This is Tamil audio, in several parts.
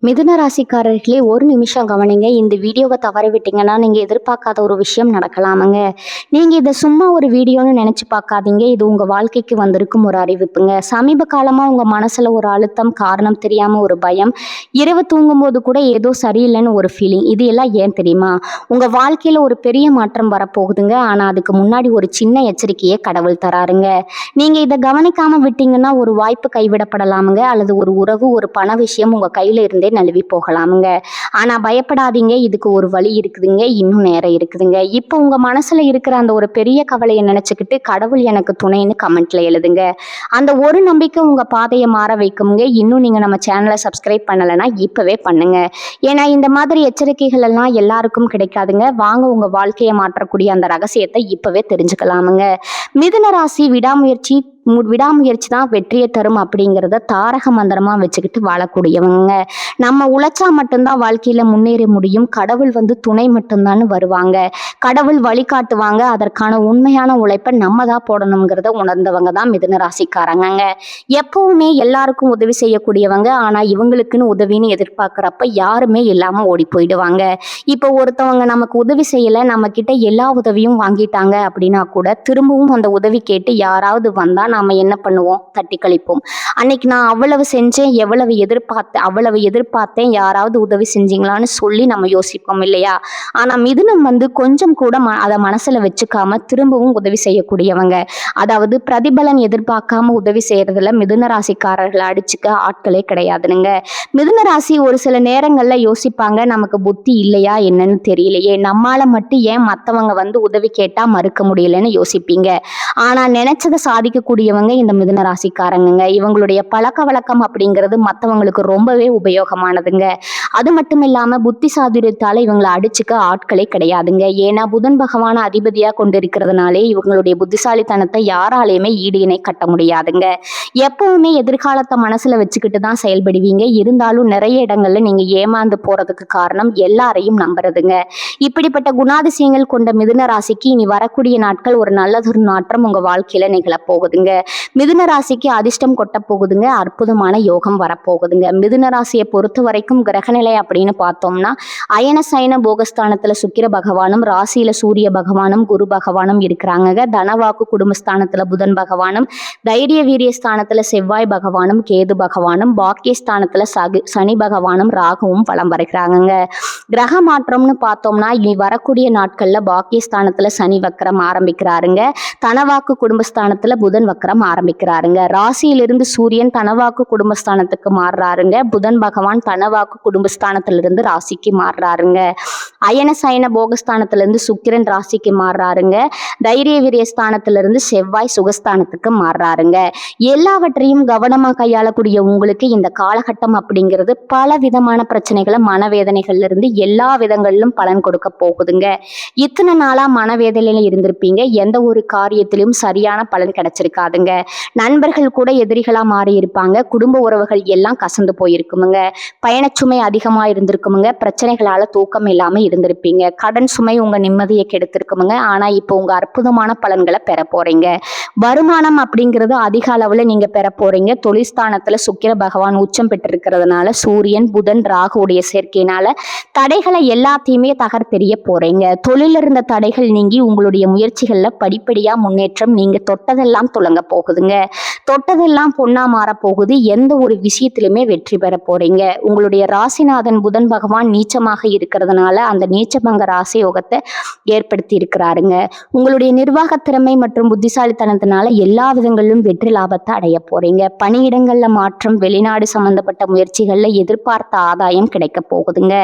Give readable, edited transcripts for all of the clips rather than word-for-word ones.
மிதுன ராசிக்காரர்களே, ஒரு நிமிஷம் கவனிங்க. இந்த வீடியோவை தவற விட்டீங்கன்னா நீங்க எதிர்பார்க்காத ஒரு விஷயம் நடக்கலாமுங்க. நீங்க இதை சும்மா ஒரு வீடியோன்னு நினைச்சு பார்க்காதீங்க. இது உங்க வாழ்க்கைக்கு வந்திருக்கும் ஒரு அறிவிப்புங்க. சமீப காலமா உங்க மனசுல ஒரு அழுத்தம், காரணம் தெரியாம ஒரு பயம், இரவு தூங்கும்போது கூட ஏதோ சரியில்லைன்னு ஒரு ஃபீலிங். இது எல்லாம் ஏன் தெரியுமா? உங்க வாழ்க்கையில ஒரு பெரிய மாற்றம் வரப்போகுதுங்க. ஆனா அதுக்கு முன்னாடி ஒரு சின்ன எச்சரிக்கையை கடவுள் தராருங்க. நீங்க இதை கவனிக்காம விட்டீங்கன்னா ஒரு வாய்ப்பு கைவிடப்படலாமுங்க, அல்லது ஒரு உறவு, ஒரு பண விஷயம் உங்க கையில இருந்தே நழுவி போகலாமுங்க. ஆனா பயப்படாதீங்க, இதுக்கு ஒரு வழி இருக்குதுங்க, இன்னும் நேரம் இருக்குதுங்க. இப்போ உங்க மனசுல இருக்கிற அந்த ஒரு பெரிய கவலையை நினைச்சுக்கிட்டு கடவுள் எனக்கு துணைன்னு கமெண்ட்ல எழுதுங்க. அந்த ஒரு நம்பிக்கை உங்க பாதையை மாற வைக்குங்க. இன்னும் நீங்க நம்ம சேனலை சப்ஸ்கிரைப் பண்ணலைன்னா இப்பவே பண்ணுங்க. ஏன்னா இந்த மாதிரி எச்சரிக்கைகள் எல்லாம் எல்லாருக்கும் கிடைக்காதுங்க. வாங்க உங்க வாழ்க்கையை மாற்றக்கூடிய அந்த ரகசியத்தை இப்பவே தெரிஞ்சுக்கலாமுங்க. மிதுன ராசி விடாமுயற்சி தான் வெற்றியை தரும் அப்படிங்கிறத தாரக மந்திரமா வச்சுக்கிட்டு வாழக்கூடியவங்க. நம்ம உழைச்சா மட்டும்தான் வாழ்க்கையில முன்னேற முடியும். கடவுள் துணை மட்டும்தான் வருவாங்க. கடவுள் வழிகாட்டுவாங்க. அதற்கான உண்மையான உழைப்பை நம்ம தான் போடணுங்கிறத உணர்ந்தவங்க தான் மிதுன ராசிக்காரங்க. எப்பவுமே எல்லாருக்கும் உதவி செய்யக்கூடியவங்க. ஆனா இவங்களுக்குன்னு உதவின்னு எதிர்பார்க்கிறப்ப யாருமே இல்லாம ஓடி போயிடுவாங்க. இப்போ ஒருத்தவங்க நமக்கு உதவி செய்யல, நம்ம கிட்ட எல்லா உதவியும் வாங்கிட்டாங்க அப்படின்னா கூட திரும்பவும் அந்த உதவி கேட்டு யாராவது வந்தா நாம என்ன பண்ணுவோம்? தட்டி கழிப்போம். அன்னைக்கு நான் அவ்வளவு செஞ்சேன், அவ்வளவு எதிர்பார்த்தேன், யாராவது உதவி செஞ்சீங்களான்னு சொல்லி நம்ம யோசிப்போம் இல்லையா? ஆனா மிதுனம் கொஞ்சம் கூட அதை மனசுல வச்சுக்காம திரும்பவும் உதவி செய்யக்கூடியவங்க. அதாவது பிரதிபலன் எதிர்பார்க்காம உதவி செய்யறதுல மிதுன ராசிக்காரர்களை அடிச்சுக்க ஆட்களே கிடையாதுங்க. மிதுன ராசி ஒரு சில நேரங்கள்ல யோசிப்பாங்க, நமக்கு புத்தி இல்லையா என்னன்னு தெரியலையே, நம்மால மட்டும் ஏன் மத்தவங்க உதவி கேட்டா மறுக்க முடியலன்னு யோசிப்பீங்க. ஆனா நினைச்சதை சாதிக்கக்கூடியவங்க இந்த மிதுன ராசிக்காரங்க. இவங்களுடைய பழக்க வழக்கம் அப்படிங்கிறது மற்றவங்களுக்கு ரொம்பவே உபயோகமானதுங்க. அது மட்டும் இல்லாம புத்தி சாதுரியத்தால இவங்களை அடிச்சுக்க ஆட்களே கிடையாதுங்க. ஏன்னா புதன் பகவான அதிபதியா கொண்டிருக்கிறதுனாலே இவங்களுடைய புத்திசாலித்தனத்தை யாராலையுமே ஈடு இணை கட்ட முடியாதுங்க. எப்பவுமே எதிர்காலத்தை மனசுல வச்சுக்கிட்டு தான் செயல்படுவீங்க. இருந்தாலும் நிறைய இடங்கள்ல நீங்க ஏமாந்து போறதுக்கு காரணம் எல்லாரையும் நம்புறதுங்க. இப்படிப்பட்ட குணாதிசயங்கள் கொண்ட மிதுன ராசிக்கு இனி வரக்கூடிய நாட்கள் ஒரு நல்லதொரு மாற்றம் உங்க வாழ்க்கையில நிகழ போகுதுங்க. மிதுன ராசிக்கு அதிர்ஷ்டம் கொட்ட போகுதுங்க. அற்புதமான யோகம் வரப்போகுதுங்க. மிதுன ராசியை பொறுத்த வரைக்கும் கிரகநிலை அப்படின்னு பார்த்தோம்னா அயன சயன போகஸ்தானத்துல சுக்கிர பகவானும், ராசியில சூரிய பகவானும், குரு பகவானும் இருக்கிறாங்க. தனவாக்கு குடும்பஸ்தானத்துல புதன் பகவானும், தைரிய வீரிய ஸ்தானத்துல செவ்வாய் பகவானும், கேது பகவானும், பாக்கியஸ்தானத்துல சனி பகவானும், ராகுவும் பலம் வருகிறாங்க. கிரக மாற்றம்னு பார்த்தோம்னா இனி வரக்கூடிய நாட்கள்ல பாக்கியஸ்தானத்துல சனி வக்கரம் ஆரம்பிக்கிறாருங்க. தனவாக்கு குடும்பஸ்தானத்துல புதன் வக்கரம் ஆரம்பிக்கிறாருங்க. ராசியிலிருந்து சூரியன் தனவாக்கு குடும்பஸ்தானத்துக்கு மாறுறாருங்க. புதன் பகவான் தனவாக்கு குடும்பஸ்தானத்திலிருந்து ராசிக்கு மாறுறாருங்க. அயன சயன போகஸ்தானத்திலிருந்து சுக்கிரன் ராசிக்கு மாறுறாருங்க. தைரிய வீரிய ஸ்தானத்திலிருந்து செவ்வாய் சுகஸ்தானத்துக்கு மாறுறாருங்க. எல்லாவற்றையும் கவனமா கையாளக்கூடிய உங்களுக்கு இந்த காலகட்டம் அப்படிங்கிறது பல விதமான பிரச்சனைகளை, மனவேதனைகள்ல இருந்து எல்லா விதங்களிலும் பலன் கொடுக்க போகுதுங்க. இத்தனை நாளா மனவேதனையில இருந்திருப்பீங்க. எந்த ஒரு காரியத்திலும் சரியான பலன் கிடைச்சிருக்காதுங்க. நண்பர்கள் கூட எதிரிகளா மாறி இருப்பாங்க. குடும்ப உறவுகள் எல்லாம் கசந்து போயிருக்குமுங்க. பயணச்சுமை அதிகமா இருந்திருக்குமுங்க. பிரச்சனைகளால தூக்கம் இல்லாம இருந்திருப்பீங்க. கடன் சுமை உங்க நிம்மதியை கெடுத்திருக்குமுங்க. ஆனா இப்போ உங்க அற்புதமான பலன்களை பெற போறீங்க. வருமானம் அப்படிங்கிறது அதிக அளவுல நீங்க பெற போறீங்க. தொழில்ஸ்தானத்துல சுக்கிர பகவான் உச்சம் பெற்றிருக்கிறதுனால, சூரியன் புதன் ராகுடைய சேர்க்கையினால தடைகளை எல்லாத்தையுமே தகர்த்தெறிய போறீங்க. தொழில இருந்த தடைகள் நீங்கி உங்களுடைய முயற்சிகள்ல படிப்படியா முன்னேற்றம். நீங்க தொட்டதெல்லாம் துலங்க போகுதுங்க. தொட்டதெல்லாம் பொன்னா மாற போகுது. எந்த ஒரு விஷயத்திலுமே வெற்றி பெற போறீங்க. உங்களுடைய ராசிநாதன் புதன் பகவான் நீச்சமாக இருக்கிறதுனால அந்த நீச்சபங்க ராசி யோகத்தை ஏற்படுத்தி இருக்கிறாருங்க. உங்களுடைய நிர்வாக திறமை மற்றும் புத்திசாலித்தனத்தினால எல்லா விதங்களிலும் வெற்றி லாபத்தை அடைய போறீங்க. பணியிடங்கள்ல மாற்றம், வெளிநாடு சம்பந்தப்பட்ட முயற்சிகள்ல எதிர்பார்த்த ஆதாயம் கிடைக்க போகுதுங்க.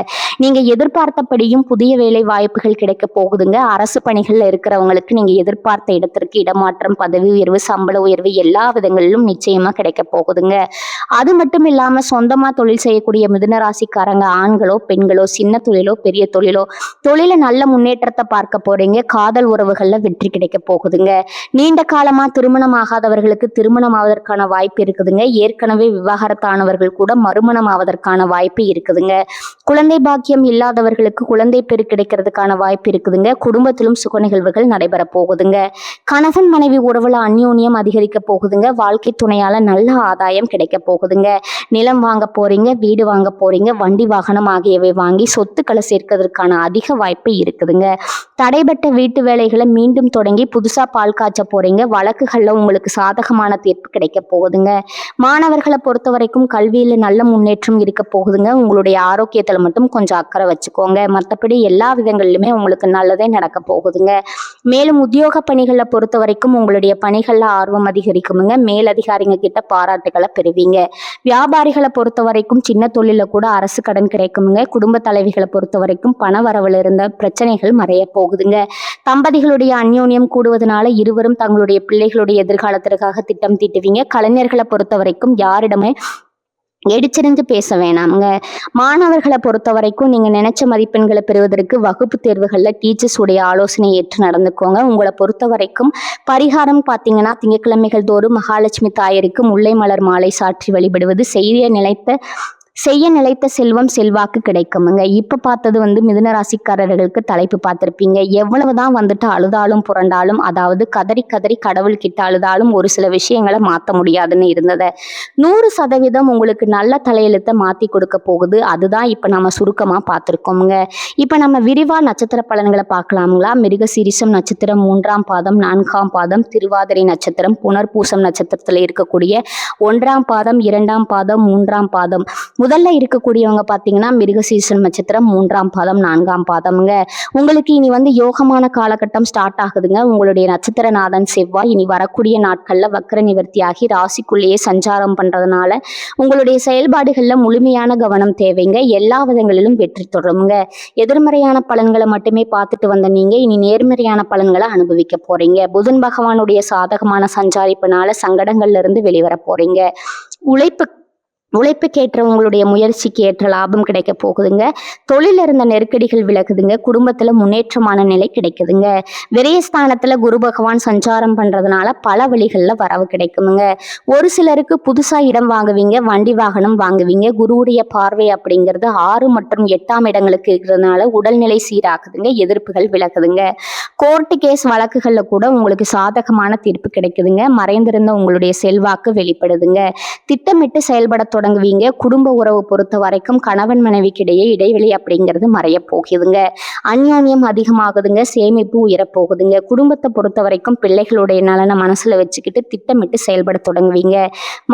நீங்க எதிர்பார்த்தபடியும் புதிய வேலை வாய்ப்புகள் கிடைக்க போகுதுங்க. அரசு பணிகள்ல இருக்கிறவங்களுக்கு நீங்க எதிர்பார்த்த இடத்திற்கு இடமாற்றம், பதவி உயர்வு, சம்பள உயர்வு எல்லா விதங்களிலும் நிச்சயமா கிடைக்க போகுதுங்க. அது மட்டும் இல்லாம சொந்தமா தொழில் செய்யக்கூடிய மிதுன ராசிக்காரங்க, ஆண்களோ பெண்களோ, சின்ன தொழிலோ பெரிய தொழில நல்ல முன்னேற்றத்தை பார்க்க போறீங்க. காதல் உறவுகள்ல வெற்றி கிடைக்க போகுதுங்க. நீண்ட காலமா திருமணம் ஆகாதவர்களுக்கு திருமணம் ஆவதற்கான வாய்ப்பு இருக்குதுங்க. ஏற்கனவே விவாகரத்தானவர்கள் கூட மறுமணம் ஆவதற்கான வாய்ப்பு இருக்குதுங்க. குழந்தை பாக்கியம் இல்லாதவர்களுக்கு குழந்தை பெரு கிடைக்கிறதுக்கான வாய்ப்பு இருக்குதுங்க. குடும்பத்திலும் சுக நிகழ்வுகள் நடைபெற போகுதுங்க. கணவன் மனைவி உறவுல அந்யோன்யம் அதிகரிக்க போகுதுங்க. வாழ்க்கை துணையால நல்ல ஆதாயம் கிடைக்க போகுதுங்க. நிலம் வாங்க போறீங்க, வீடு வாங்க போறீங்க, வண்டி வாகனம் ஆகியவை வாங்கி சொத்துக்களை சேர்க்கிறதுக்கான அதிக வாய்ப்பு இருக்குதுங்க. தடைபட்ட வீட்டு வேலைகளை மீண்டும் தொடங்கி புதுசா பால் காய்ச்ச போறீங்க. வழக்குகள்ல உங்களுக்கு சாதகமான தீர்ப்பு கிடைக்க போகுதுங்க. மாணவர்களை பொறுத்த வரைக்கும் கல்வியில நல்ல முன்னேற்றம் இருக்க போகுதுங்க. உங்களுடைய ஆரோக்கியத்துல மட்டும் கொஞ்சம் அக்கறை வச்சுக்கோங்க. மற்றபடி எல்லா விதங்களிலுமே உங்களுக்கு நல்லதே நடக்க போகுதுங்க. மேலும் உத்தியோக பணிகளை பொறுத்த வரைக்கும் உங்களுடைய பணிகள்ல ஆர்வம் அதிகரிக்குமுங்க. மேலதிகாரிங்க கிட்ட பாராட்டுகளை பெறுவீங்க. வியாபாரிகளை பொறுத்த வரைக்கும் சின்ன தொழில கூட அரசு கடன் கிடைக்குமுங்க. குடும்ப தலைவிகளை பொறுத்த வரைக்கும் பண வரவுல இருந்த பிரச்சனைகள் மறைய போகுதுங்க. தம்பதிகளுடைய அந்யோன்யம் கூடுவதனால இருவரும் தங்களுடைய பிள்ளைகளுடைய எதிர்காலத்திற்காக திட்டம் தீட்டுவீங்க. கலைஞர்களை பொறுத்த வரைக்கும் யாரிடமே எடுச்சிருந்து பேச வேணாமுங்க. மாணவர்களை பொறுத்த வரைக்கும் நீங்க நினைச்ச மதிப்பெண்களை பெறுவதற்கு வகுப்பு தேர்வுகள்ல டீச்சர்ஸ் உடைய ஆலோசனை ஏற்று நடந்துக்கோங்க. உங்களை பொறுத்த வரைக்கும் பரிகாரம் பார்த்தீங்கன்னா திங்கட்கிழமைகள் தோறும் மகாலட்சுமி தாயருக்கு முல்லை மலர் மாலை சாற்றி வழிபடுவது செய்ய நிலைத்த செல்வம் செல்வாக்கு கிடைக்குமுங்க. இப்ப பார்த்தது மிதுன ராசிக்காரர்களுக்கு தலைப்பு பார்த்திருப்பீங்க. எவ்வளவுதான் அழுதாலும் புரண்டாலும், அதாவது கதறி கதறி கடவுள் கிட்ட அழுதாலும் ஒரு சில விஷயங்களை மாற்ற முடியாதுன்னு இருந்ததை 100% உங்களுக்கு நல்ல தலையெழுத்தை மாத்தி கொடுக்க போகுது. அதுதான் இப்ப நம்ம சுருக்கமா பார்த்திருக்கோமுங்க. இப்ப நம்ம விரிவா நட்சத்திர பலன்களை பார்க்கலாமுங்களா? மிருகசீரிஷம் நட்சத்திரம் 3ஆம் பாதம் 4ஆம் பாதம், திருவாதிரை நட்சத்திரம் புனர்பூசம் நட்சத்திரத்துல இருக்கக்கூடிய 1ஆம் பாதம் 2ஆம் பாதம் 3ஆம் பாதம். முதல்ல இருக்கக்கூடியவங்க பார்த்தீங்கன்னா மிருகசீரிஷம் நட்சத்திரம் 3ஆம் பாதம் 4ஆம் பாதம்ங்க. உங்களுக்கு இனி யோகமான காலகட்டம் ஸ்டார்ட் ஆகுதுங்க. உங்களுடைய நட்சத்திரநாதன் செவ்வாய் இனி வரக்கூடிய நாட்கள்ல வக்ர நிவர்த்தியாகி ராசிக்குள்ளேயே சஞ்சாரம் பண்றதுனால உங்களுடைய செயல்பாடுகள்ல முழுமையான கவனம் தேவைங்க. எல்லா விதங்களிலும் வெற்றி தொடருங்க. எதிர்மறையான பலன்களை மட்டுமே பார்த்துட்டு வந்த நீங்க இனி நேர்மறையான பலன்களை அனுபவிக்க போறீங்க. புதன் பகவானுடைய சாதகமான சஞ்சாரிப்பினால சங்கடங்கள்ல இருந்து வெளிவர போறீங்க. உழைப்புக்கேற்ற உங்களுடைய முயற்சிக்கு ஏற்ற லாபம் கிடைக்க போகுதுங்க. தொழில இருந்த நெருக்கடிகள் விலகுதுங்க. குடும்பத்துல முன்னேற்றமான நிலை கிடைக்குதுங்க. விரயஸ்தானத்துல குரு பகவான் சஞ்சாரம் பண்றதுனால பல வழிகள்ல வரவு கிடைக்குமுங்க. ஒரு சிலருக்கு புதுசா இடம் வாங்குவீங்க, வண்டி வாகனம் வாங்குவீங்க. குருவுடைய பார்வை அப்படிங்கிறது 6 மற்றும் 8ஆம் இடங்களுக்கு இருக்கிறதுனால உடல்நிலை சீராகுதுங்க. எதிர்ப்புகள் விலகுதுங்க. கோர்ட்டு கேஸ் வழக்குகள்ல கூட உங்களுக்கு சாதகமான தீர்ப்பு கிடைக்குதுங்க. மறைந்திருந்த உங்களுடைய செல்வாக்கு வெளிப்படுதுங்க. திட்டமிட்டு செயல்பட தொடங்குவீங்க. குடும்ப உறவு பொறுத்த வரைக்கும் கணவன் மனைவிக்கிடையே இடைவெளி அப்படிங்கிறது மறைய போகுதுங்க. அந்யோன்யம் அதிகமாகுதுங்க. சேமிப்பு உயரப்போகுதுங்க. குடும்பத்தை பொறுத்த வரைக்கும் பிள்ளைகளுடைய நலனை மனசுல வச்சுக்கிட்டு திட்டமிட்டு செயல்பட தொடங்குவீங்க.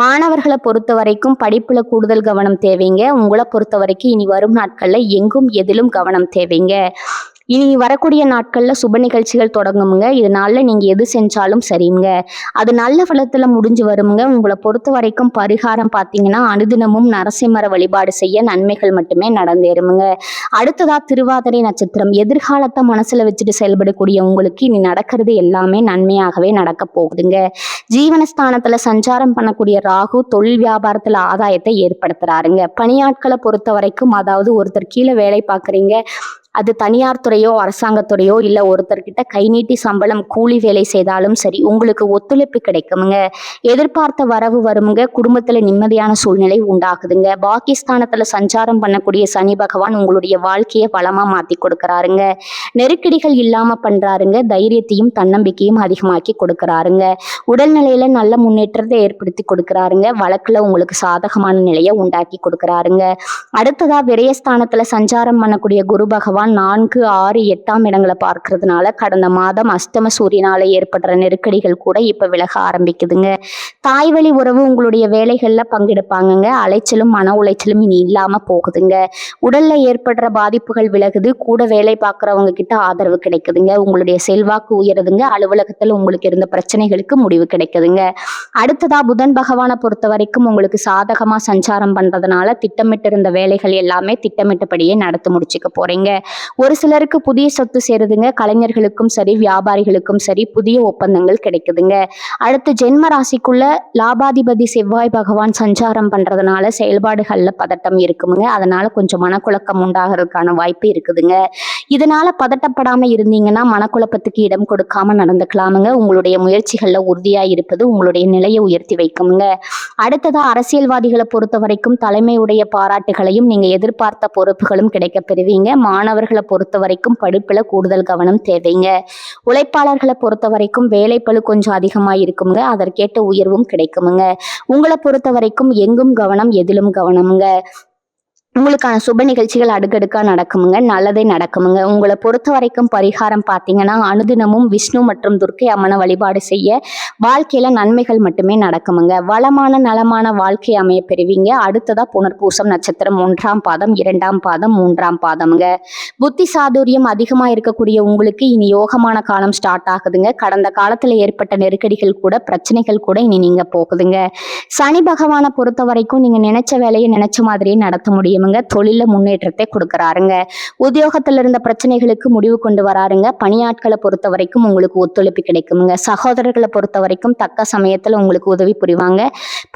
மாணவர்களை பொறுத்த வரைக்கும் படிப்புல கூடுதல் கவனம் தேவைங்க. உங்களை பொறுத்த வரைக்கும் இனி வரும் நாட்கள்ல எங்கும் எதிலும் கவனம் தேவைங்க. இனி வரக்கூடிய நாட்கள்ல சுப நிகழ்ச்சிகள் தொடங்குமுங்க. இதனால நீங்க எது செஞ்சாலும் சரிங்க, அது நல்ல பலத்துல முடிஞ்சு வருமுங்க. உங்களை பொறுத்த வரைக்கும் பரிகாரம் பார்த்தீங்கன்னா அனுதினமும் நரசிம்மர வழிபாடு செய்ய நன்மைகள் மட்டுமே நடந்தேறுமுங்க. அடுத்ததா திருவாதிரை நட்சத்திரம். எதிர்காலத்தை மனசுல வச்சுட்டு செயல்படக்கூடிய உங்களுக்கு இனி நடக்கிறது எல்லாமே நன்மையாகவே நடக்க போகுதுங்க. ஜீவனஸ்தானத்துல சஞ்சாரம் பண்ணக்கூடிய ராகு தொழில் வியாபாரத்துல ஆதாயத்தை ஏற்படுத்துறாருங்க. பணியாட்களை பொறுத்த வரைக்கும், அதாவது ஒருத்தர் கீழே வேலை பார்க்குறீங்க, அது தனியார் துறையோ அரசாங்கத்துறையோ இல்லை ஒருத்தர்கிட்ட கை நீட்டி சம்பளம் கூலி வேலை செய்தாலும் சரி உங்களுக்கு ஒத்துழைப்பு கிடைக்குமுங்க. எதிர்பார்த்த வரவு வருமுங்க. குடும்பத்துல நிம்மதியான சூழ்நிலை உண்டாகுதுங்க. பாகிஸ்தானத்துல சஞ்சாரம் பண்ணக்கூடிய சனி பகவான் உங்களுடைய வாழ்க்கையை வளமா மாத்தி கொடுக்கறாருங்க. நெருக்கடிகள் இல்லாம பண்றாருங்க. தைரியத்தையும் தன்னம்பிக்கையும் அதிகமாக்கி கொடுக்கறாருங்க. உடல்நிலையில நல்ல முன்னேற்றத்தை ஏற்படுத்தி கொடுக்கறாருங்க. வழக்குல உங்களுக்கு சாதகமான நிலையை உண்டாக்கி கொடுக்கறாருங்க. அடுத்ததா விரயஸ்தானத்துல சஞ்சாரம் பண்ணக்கூடிய குரு பகவான் 4, 6, 8ஆம் இடங்களை பார்க்கறதுனால கடந்த மாதம் அஷ்டம சூரியனால ஏற்படுற நெருக்கடிகள் கூட இப்ப விலக ஆரம்பிக்குதுங்க. தாய் வழி உறவு உங்களுடைய வேலைகள்ல பங்கெடுப்பாங்கங்க. அலைச்சலும் மன உளைச்சலும் இனி இல்லாம போகுதுங்க. உடல்ல ஏற்படுற பாதிப்புகள் விலகுது. கூட வேலை பார்க்கறவங்க கிட்ட ஆதரவு கிடைக்குதுங்க. உங்களுடைய செல்வாக்கு உயருதுங்க. அலுவலகத்துல உங்களுக்கு இருந்த பிரச்சனைகளுக்கு முடிவு கிடைக்குதுங்க. அடுத்ததா புதன் பகவானை பொறுத்த வரைக்கும் உங்களுக்கு சாதகமா சஞ்சாரம் பண்றதுனால திட்டமிட்டு இருந்த வேலைகள் எல்லாமே திட்டமிட்டபடியே நடத்தி முடிச்சுக்க போறீங்க. ஒரு சிலருக்கு புதிய சொத்து சேருதுங்க. கலைஞர்களுக்கும் சரி, வியாபாரிகளுக்கும் சரி புதிய ஒப்பந்தங்கள் கிடைக்குதுங்க. அடுத்து ஜென்ம ராசிக்குள்ள லாபாதிபதி செவ்வாய் பகவான் சஞ்சாரம் பண்றதுனால செயல்பாடுகள்ல பதட்டம் இருக்குமுங்க. அதனால கொஞ்சம் மனக்குழப்பம் உண்டாகிறதுக்கான வாய்ப்பு இருக்குதுங்க. இதனால பதட்டப்படாம இருந்தீங்கன்னா மனக்குழப்பத்துக்கு இடம் கொடுக்காம நடந்துக்கலாமுங்க. உங்களுடைய முயற்சிகள்ல உறுதியா இருப்பது உங்களுடைய நிலையை உயர்த்தி வைக்குமுங்க. அடுத்ததா அரசியல்வாதிகளை பொறுத்த வரைக்கும் தலைமையுடைய பாராட்டுகளையும் நீங்க எதிர்பார்த்த பொறுப்புகளும் கிடைக்க பெறுவீங்க. மாணவர்களை பொறுத்த வரைக்கும் படிப்புல கூடுதல் கவனம் தேவைங்க. உழைப்பாளர்களை பொறுத்த வரைக்கும் வேலைப்பளு கொஞ்சம் அதிகமா இருக்குங்க. அதற்கேற்ற உயர்வும் கிடைக்குமுங்க. உங்களை பொறுத்த வரைக்கும் எங்கும் கவனம், எதிலும் கவனமுங்க. உங்களுக்கான சுப நிகழ்ச்சிகள் அடுக்கடுக்கா நடக்குமுங்க. நல்லதே நடக்குமுங்க. உங்களை பொறுத்த வரைக்கும் பரிகாரம் பார்த்தீங்கன்னா அனுதினமும் விஷ்ணு மற்றும் துர்க்கை அம்மனை வழிபாடு செய்ய வாழ்க்கையில நன்மைகள் மட்டுமே நடக்குமுங்க. வளமான நலமான வாழ்க்கை அமைய பெறுவீங்க. அடுத்ததா புனர்பூசம் நட்சத்திரம் 1ஆம் பாதம், 2ஆம் பாதம், 3ஆம் பாதமுங்க. புத்தி சாதுரியம் அதிகமா இருக்கக்கூடிய உங்களுக்கு இனி யோகமான காலம் ஸ்டார்ட் ஆகுதுங்க. கடந்த காலத்துல ஏற்பட்ட நெருக்கடிகள் கூட, பிரச்சனைகள் கூட இனி நீங்க போகுதுங்க. சனி பகவானை பொறுத்த வரைக்கும் நீங்க நினைச்ச வேலையை நினைச்ச மாதிரியே நடத்த முடியும். தொழில முன்னேற்றத்தை கொடுக்கறாருங்க. உத்தியோகத்துல இருந்த பிரச்சனைகளுக்கு முடிவு கொண்டு வராருங்க. பணியாட்களை பொறுத்த வரைக்கும் உங்களுக்கு ஒத்துழைப்பு கிடைக்குமுங்க. சகோதரர்களை பொறுத்த வரைக்கும் தக்க சமயத்துல உங்களுக்கு உதவி புரிவாங்க.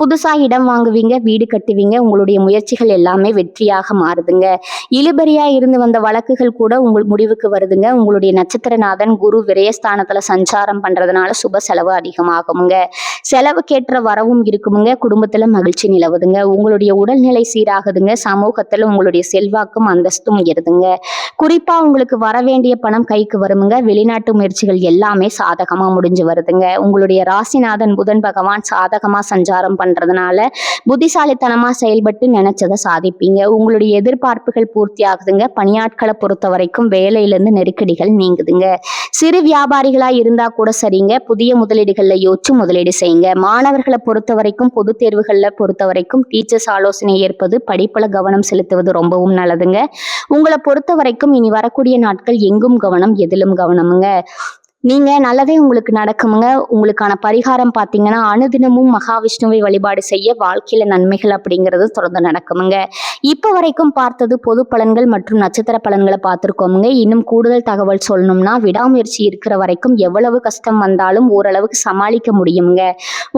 புதுசா இடம் வாங்குவீங்க, வீடு கட்டுவீங்க. உங்களுடைய முயற்சிகள் எல்லாமே வெற்றியாக மாறுதுங்க. இழுபறியா இருந்து வந்த வழக்குகள் கூட உங்கள் முடிவுக்கு வருதுங்க. உங்களுடைய நட்சத்திரநாதன் குரு விரயஸ்தானத்துல சஞ்சாரம் பண்றதுனால சுப செலவு அதிகமாகுமுங்க. செலவுக்கேற்ற வரவும் இருக்குமுங்க. குடும்பத்துல மகிழ்ச்சி நிலவுதுங்க. உங்களுடைய உடல்நிலை சீராகுதுங்க. சமூகத்துல உங்களுடைய செல்வாக்கும் அந்தஸ்தும் உயருதுங்க. குறிப்பா உங்களுக்கு வர வேண்டிய பணம் கைக்கு வருமுங்க. வெளிநாட்டு முயற்சிகள் எல்லாமே சாதகமா முடிஞ்சு வருதுங்க. உங்களுடைய ராசிநாதன் புதன் பகவான் சாதகமா சஞ்சாரம் பண்றதுனால புத்திசாலித்தனமா செயல்பட்டு நினைச்சதை சாதிப்பீங்க. உங்களுடைய எதிர்பார்ப்புகள் பூர்த்தி ஆகுதுங்க. பணியாட்களை பொறுத்த வரைக்கும் வேலையிலிருந்து நெருக்கடிகள் நீங்குதுங்க. சிறு வியாபாரிகளா இருந்தா கூட சரிங்க. புதிய முதலீடுகள்ல யோசிச்சு முதலீடு செய்யுங்க. மாணவர்களை பொறுத்த வரைக்கும் பொது தேர்வுகள்ல பொறுத்த வரைக்கும் டீச்சர்ஸ் ஆலோசனை ஏற்பது, படிப்புல கவனம் செலுத்துவது ரொம்பவும் நல்லதுங்க. உங்களை பொறுத்த வரைக்கும் இனி வரக்கூடிய நாட்கள் எங்கும் கவனம், எதிலும் கவனமுங்க. நீங்க நல்லதே உங்களுக்கு நடக்குமுங்க. உங்களுக்கான பரிகாரம் பார்த்தீங்கன்னா அனுதினமும் மகாவிஷ்ணுவை வழிபாடு செய்ய வாழ்க்கையில நன்மைகள் அப்படிங்கிறது தொடர்ந்து நடக்குமுங்க. இப்போ வரைக்கும் பார்த்தது பொது பலன்கள் மற்றும் நட்சத்திர பலன்களை பார்த்துருக்கோமுங்க. இன்னும் கூடுதல் தகவல் சொல்லணும்னா விடாமுயற்சி இருக்கிற வரைக்கும் எவ்வளவு கஷ்டம் வந்தாலும் ஓரளவுக்கு சமாளிக்க முடியுங்க.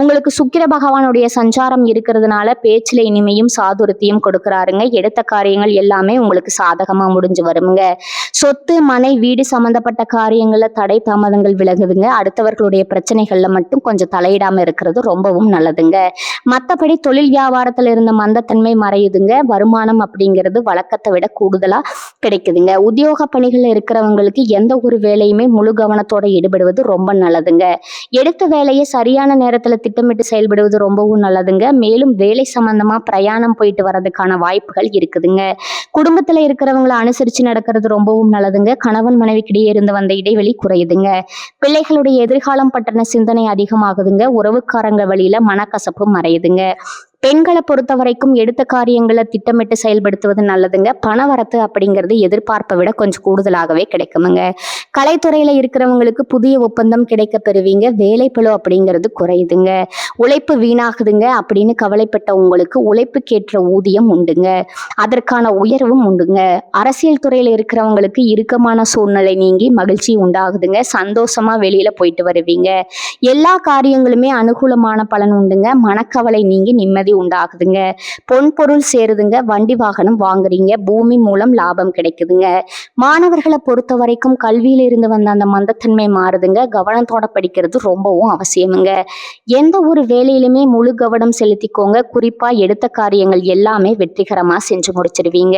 உங்களுக்கு சுக்கிர பகவானுடைய சஞ்சாரம் இருக்கிறதுனால பேச்சில் இனிமையும் சாதுரியத்தையும் கொடுக்குறாருங்க. எடுத்த காரியங்கள் எல்லாமே உங்களுக்கு சாதகமா முடிஞ்சு வருமுங்க. சொத்து, மனை, வீடு சம்பந்தப்பட்ட காரியங்கள்ல தடை தாமதங்கள் விலகுதுங்க. அடுத்தவர்களுடைய பிரச்சனைகள்ல மட்டும் கொஞ்சம் தலையிடாம இருக்கிறது ரொம்பவும் நல்லதுங்க. மற்றபடி தொழில் வியாபாரத்துல இருந்த மந்தத்தன்மை மறையுதுங்க. வருமானம் அப்படிங்கிறது வழக்கத்தை விட கூடுதலா கிடைக்குதுங்க. உத்தியோக பணிகள்ல இருக்கிறவங்களுக்கு எந்த ஒரு வேலையுமே முழு கவனத்தோட ஈடுபடுவது ரொம்ப நல்லதுங்க. எடுத்த வேலையை சரியான நேரத்துல திட்டமிட்டு செயல்படுவது ரொம்பவும் நல்லதுங்க. மேலும் வேலை சம்பந்தமா பிரயாணம் போயிட்டு வர்றதுக்கான வாய்ப்புகள் இருக்குதுங்க. குடும்பத்துல இருக்கிறவங்களை அனுசரிச்சு நடக்கிறது ரொம்பவும் நல்லதுங்க. கணவன் மனைவிக்கிடையே இருந்து வந்த இடைவெளி குறையுதுங்க. பிள்ளைகளுடைய எதிர்காலம் பற்றின சிந்தனை அதிகமாகுதுங்க. உறவுக்காரங்க வழியில மனக்கசப்பு மறையுதுங்க. பெண்களை பொறுத்த வரைக்கும் எடுத்த காரியங்களை திட்டமிட்டு செயல்படுத்துவது நல்லதுங்க. பணவரத்து அப்படிங்கிறது எதிர்பார்ப்பை விட கொஞ்சம் கூடுதலாகவே கிடைக்குமுங்க. கலைத்துறையில இருக்கிறவங்களுக்கு புதிய ஒப்பந்தம் கிடைக்க பெறுவீங்க. வேலைப்பளு அப்படிங்கிறது குறையுதுங்க. உழைப்பு வீணாகுதுங்க அப்படின்னு கவலைப்பட்ட உங்களுக்கு உழைப்புக்கேற்ற ஊதியம் உண்டுங்க. அதற்கான உயர்வும் உண்டுங்க. அரசியல் துறையில இருக்கிறவங்களுக்கு இறுக்கமான சூழ்நிலை நீங்கி மகிழ்ச்சி உண்டாகுதுங்க. சந்தோஷமா வெளியில போயிட்டு வருவீங்க. எல்லா காரியங்களுமே அனுகூலமான பலன் உண்டுங்க. மனக்கவலை நீங்கி நிம்மதி உண்டாகுதுங்க. பொன் பொருள் சேருதுங்க. வண்டி வாகனம் வாங்குறீங்க. பூமி மூலம் லாபம் கிடைக்குதுங்க. மாணவர்களை பொறுத்த வரைக்கும் கல்வியில இருந்து வந்த அந்த மந்தத்தன்மை மாறுதுங்க. கவனத்தோட படிக்கிறது ரொம்பவும் அவசியமுங்க. எந்த ஒரு வேலையிலுமே முழு கவனம் செலுத்திக்கோங்க. குறிப்பா எடுத்த காரியங்கள் எல்லாமே வெற்றிகரமா செஞ்சு முடிச்சிருவீங்க.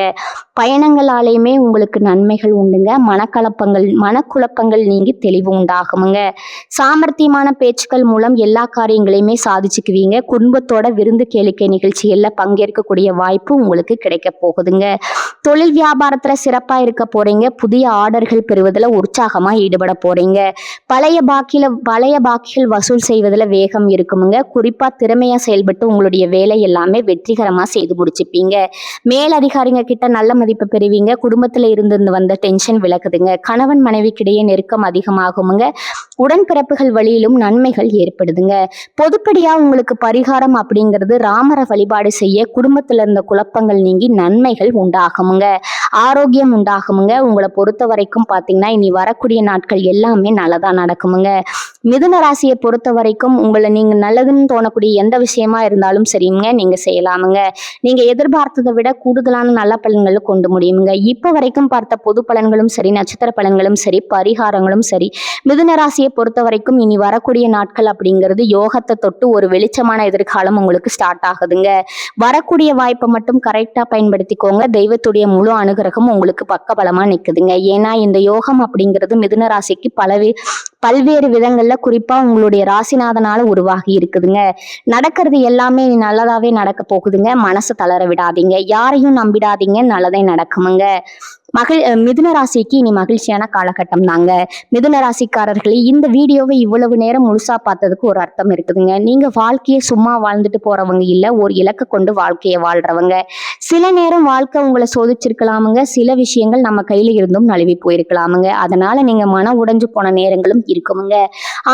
பயணங்களாலேயுமே உங்களுக்கு நன்மைகள் உண்டுங்க. மனக்குழப்பங்கள் நீங்கி தெளிவு உண்டாகுமுங்க. சாமர்த்தியமான பேச்சுக்கள் மூலம் எல்லா காரியங்களையுமே சாதிச்சுக்குவீங்க. குடும்பத்தோட விருந்து கேளிக்கை நிகழ்ச்சிகள்ல பங்கேற்கக்கூடிய வாய்ப்பு உங்களுக்கு கிடைக்க போகுதுங்க. தொழில் வியாபாரத்துல சிறப்பா இருக்க போறீங்க. புதிய ஆர்டர்கள் பெறுவதில் உற்சாகமா ஈடுபட போறீங்க. பழைய பாக்கிகள் வசூல் செய்வதில் வேகம் இருக்குமுங்க. குறிப்பா திறமையா செயல்பட்டு உங்களுடைய வேலை எல்லாமே வெற்றிகரமா செய்து முடிச்சுப்பீங்க. மேலதிகாரிங்க கிட்ட நல்ல மதிப்பு பெறுவீங்க. குடும்பத்துல இருந்து வந்த டென்ஷன் விலகுதுங்க. கணவன் மனைவிக்கிடையே நெருக்கம் அதிகமாகுமுங்க. உடன்பிறப்புகள் வழியிலும் நன்மைகள் ஏற்படுதுங்க. பொதுப்படியா உங்களுக்கு பரிகாரம் அப்படிங்கிறது ராமரை வழிபாடு செய்ய குடும்பத்துல இருந்த குழப்பங்கள் நீங்கி நன்மைகள் உண்டாகுமுங்க. ஆரோக்கியம் உண்டாகுமுங்க. உங்களை பொறுத்த வரைக்கும் பார்த்தீங்கன்னா இனி வரக்கூடிய நாட்கள் எல்லாமே நல்லதா நடக்குமுங்க. மிதுன ராசியை பொறுத்த வரைக்கும் உங்களை நீங்க நல்லதுன்னு தோணக்கூடிய எந்த விஷயமா இருந்தாலும் சரிங்க நீங்க செய்யலாமுங்க. நீங்க எதிர்பார்த்ததை விட கூடுதலான நல்ல பலன்களை கொண்டு முடியுங்க. இப்ப வரைக்கும் பார்த்த பொது பலன்களும் சரி, நட்சத்திர பலன்களும் சரி, பரிகாரங்களும் சரி, மிதுன ராசியை பொறுத்த வரைக்கும் இனி வரக்கூடிய நாட்கள் அப்படிங்கிறது யோகத்தை தொட்டு ஒரு வெளிச்சமான எதிர்காலம் உங்களுக்கு ஸ்டார்ட் ஆகுதுங்க. வரக்கூடிய வாய்ப்பை மட்டும் கரெக்டா பயன்படுத்திக்கோங்க. தெய்வத்துடைய முழு அனுகிரகம் உங்களுக்கு பக்கபலமா நிக்குதுங்க. ஏன்னா இந்த யோகம் அப்படிங்கிறது மிதுன ராசிக்கு பல்வேறு விதங்கள்ல குறிப்பா உங்களுடைய ராசிநாதனால உருவாகி இருக்குதுங்க. நடக்கிறது எல்லாமே நல்லதாவே நடக்க போகுதுங்க. மனசை தளர விடாதீங்க, யாரையும் நம்பிடாதீங்க, நல்லதே நடக்குமுங்க. மிதுன ராசிக்கு இனி மகிழ்ச்சியான காலகட்டம் தாங்க. மிதுன ராசிக்காரர்களே, இந்த வீடியோவை இவ்வளவு நேரம் முழுசா பார்த்ததுக்கு ஒரு அர்த்தம் இருக்குதுங்க. நீங்க வாழ்க்கையை சும்மா வாழ்ந்துட்டு போறவங்க இல்ல, ஒரு இலக்கை கொண்டு வாழ்க்கையை வாழ்றவங்க. சில நேரம் வாழ்க்கை உங்களை சோதிச்சிருக்கலாமுங்க. சில விஷயங்கள் நம்ம கையில இருந்தும் நழுவி போயிருக்கலாமுங்க. அதனால நீங்க மன உடைஞ்சு போன நேரங்களும் இருக்குமுங்க.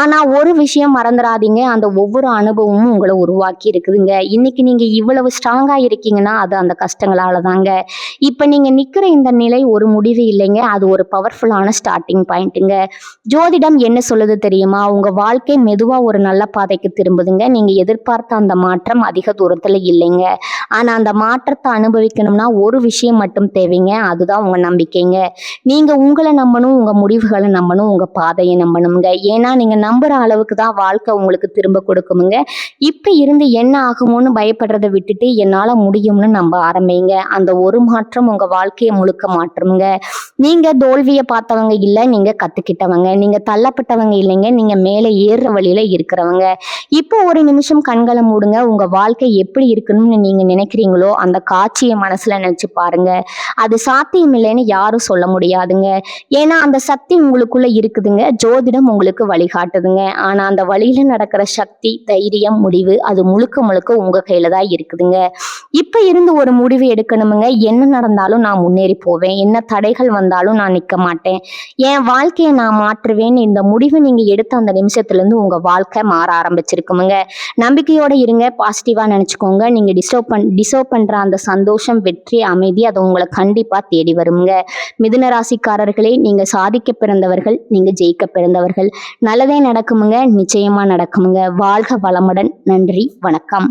ஆனா ஒரு விஷயம் மறந்துடாதீங்க, அந்த ஒவ்வொரு அனுபவமும் உங்களை உருவாக்கி இருக்குதுங்க. இன்னைக்கு நீங்க இவ்வளவு ஸ்ட்ராங்கா இருக்கீங்கன்னா அது அந்த கஷ்டங்களால தாங்க. இப்ப நீங்க நிக்கிற இந்த நிலை ஒரு முடிவு இல்லைங்க, அது ஒரு பவர்ஃபுல்லான ஸ்டார்டிங் பாயிண்ட்டுங்க. ஜோதிடம் என்ன சொல்லுது தெரியுமா? உங்க வாழ்க்கை மெதுவா ஒரு நல்ல பாதைக்கு திரும்புதுங்க. நீங்க எதிர்பார்த்த அந்த மாற்றம் அதிக தூரத்துல இல்லைங்க. ஆனா அந்த மாற்றத்தை அனுபவிக்கணும்னா ஒரு விஷயம் மட்டும் தேவைங்க, அதுதான் உங்க நம்பிக்கைங்க. நீங்க உங்களை நம்பணும், உங்க முடிவுகளை நம்பணும், உங்க பாதையை நம்பணுங்க. ஏன்னா நீங்க நம்புற அளவுக்கு தான் வாழ்க்கை உங்களுக்கு திரும்ப கொடுக்குமுங்க. இப்ப இருந்து என்ன ஆகுமோன்னு பயப்படுறதை விட்டுட்டு என்னால முடியும்னு நம்ப ஆரம்பிங்க. அந்த ஒரு மாற்றம் உங்க வாழ்க்கையை முழுக்க மாற்றுங்க. நீங்க தோல்வியை பார்த்தவங்க இல்ல, நீங்க கத்துக்கிட்டவங்க. நீங்க தள்ளப்பட்டவங்க இல்லைங்க, நீங்க மேலே ஏறுற வழியில இருக்கிறவங்க. இப்போ ஒரு நிமிஷம் கண்களை மூடுங்க. உங்க வாழ்க்கை எப்படி இருக்கணும்னு நீங்க நினைக்கிறீங்களோ அந்த காட்சியை மனசுல நினைச்சு பாருங்க. அது சாத்தியம் இல்லைன்னு யாரும் சொல்ல முடியாதுங்க. ஏன்னா அந்த சக்தி உங்களுக்குள்ள இருக்குதுங்க. ஜோதிடம் உங்களுக்கு வழிகாட்டுதுங்க. ஆனா அந்த வழியில நடக்கிற சக்தி, தைரியம், முடிவு அது முழுக்க முழுக்க உங்க கையில தான் இருக்குதுங்க. இப்ப இருந்து ஒரு முடிவு எடுக்கணுமுங்க. என்ன நடந்தாலும் நான் முன்னேறி போவேன், என்ன தடைகள் வந்தாலும் நான் நிற்க மாட்டேன், என் வாழ்க்கையை நான் மாற்றுவேன். இந்த முடிவு நீங்க எடுத்த அந்த நிமிஷத்துல இருந்து உங்க வாழ்க்கை மாற ஆரம்பிச்சிருக்குமுங்க. நம்பிக்கையோட இருங்க, பாசிட்டிவா நினைச்சுக்கோங்க. நீங்க டிசர்வ் பண்ற அந்த சந்தோஷம், வெற்றி, அமைதி அது உங்களை கண்டிப்பா தேடி வருங்க. மிதுன ராசிக்காரர்களே, நீங்க சாதிக்க பிறந்தவர்கள், நீங்க ஜெயிக்க பிறந்தவர்கள். நல்லதே நடக்குமுங்க, நிச்சயமா நடக்குமுங்க. வாழ்க வளமுடன். நன்றி, வணக்கம்.